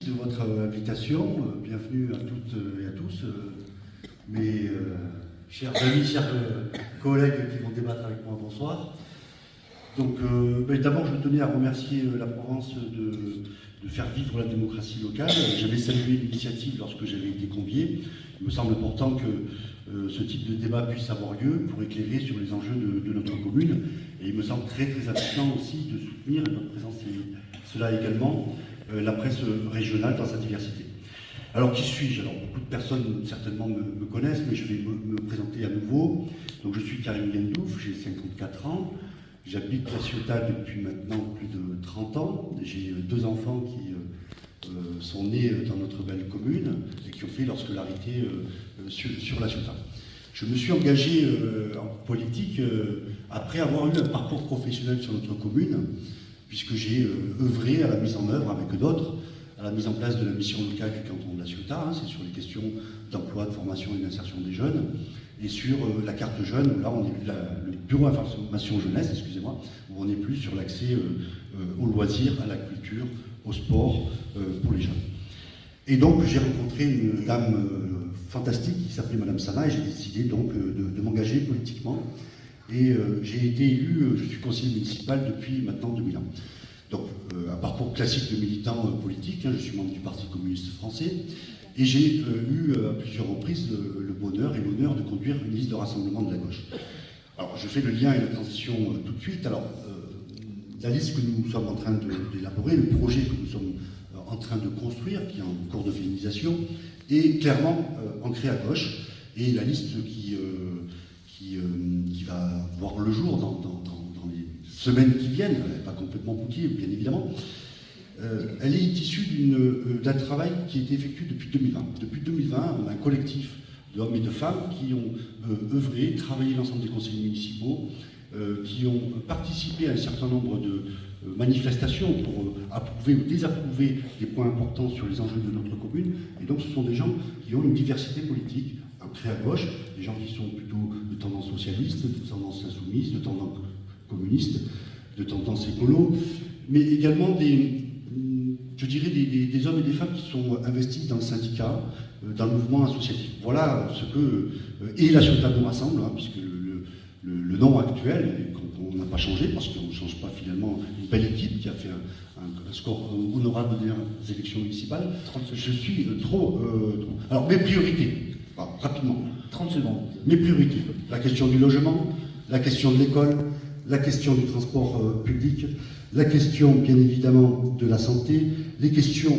de votre invitation. Bienvenue à toutes et à tous. Mes chers amis, chers collègues qui vont débattre avec moi, bonsoir. Donc, d'abord, je tenais à remercier la Provence de faire vivre la démocratie locale. J'avais salué l'initiative lorsque j'avais été convié. Il me semble important que ce type de débat puisse avoir lieu pour éclairer sur les enjeux de notre commune. Et il me semble très important aussi de soutenir, et notre présence c'est cela également, la presse régionale dans sa diversité. Alors, qui suis-je? Alors, beaucoup de personnes certainement me connaissent, mais je vais me présenter à nouveau. Donc, je suis Karim Gendouf, j'ai 54 ans. J'habite La Ciotat depuis maintenant plus de 30 ans. J'ai deux enfants qui sont nés dans notre belle commune et qui ont fait leur scolarité sur La Ciotat. Je me suis engagé en politique après avoir eu un parcours professionnel sur notre commune, puisque j'ai œuvré à la mise en œuvre avec d'autres, à la mise en place de la mission locale du canton de La Ciotat, c'est sur les questions d'emploi, de formation et d'insertion des jeunes, et sur la carte jeune, où là on est le bureau information jeunesse, excusez-moi, où on est plus sur l'accès aux loisirs, à la culture, au sport pour les jeunes. Et donc j'ai rencontré une dame fantastique qui s'appelait Madame Sana, et j'ai décidé donc de m'engager politiquement. Et j'ai été élu, je suis conseiller municipal depuis maintenant 2000 ans. Donc un parcours classique de militant politique, je suis membre du Parti communiste français, et j'ai eu à plusieurs reprises le bonheur et l'honneur de conduire une liste de rassemblement de la gauche. Alors je fais le lien et la transition tout de suite. Alors la liste que nous sommes en train d'élaborer, le projet que nous sommes en train de construire, qui est en cours de finalisation, est clairement ancré à gauche, et la liste qui va voir le jour dans les semaines qui viennent, elle n'est pas complètement bouclée, bien évidemment, elle est issue d'un travail qui a été effectué depuis 2020. Depuis 2020, on a un collectif d'hommes et de femmes qui ont œuvré, travaillé l'ensemble des conseils municipaux, qui ont participé à un certain nombre de manifestations pour approuver ou désapprouver des points importants sur les enjeux de notre commune. Et donc ce sont des gens qui ont une diversité politique ancrée à gauche, des gens qui sont plutôt de tendance socialiste, de tendance insoumise, de tendance communiste, de tendance écolo, mais également des hommes et des femmes qui sont investis dans le syndicat, dans le mouvement associatif. Voilà ce que et La Ciotat nous rassemble, puisque le nom actuel, on n'a pas changé, parce qu'on ne change pas finalement une belle équipe qui a fait un score honorable des élections municipales. Je suis trop. Alors, mes priorités, rapidement. 30 secondes. Mes priorités, la question du logement, la question de l'école, la question du transport public, la question, bien évidemment, de la santé, les questions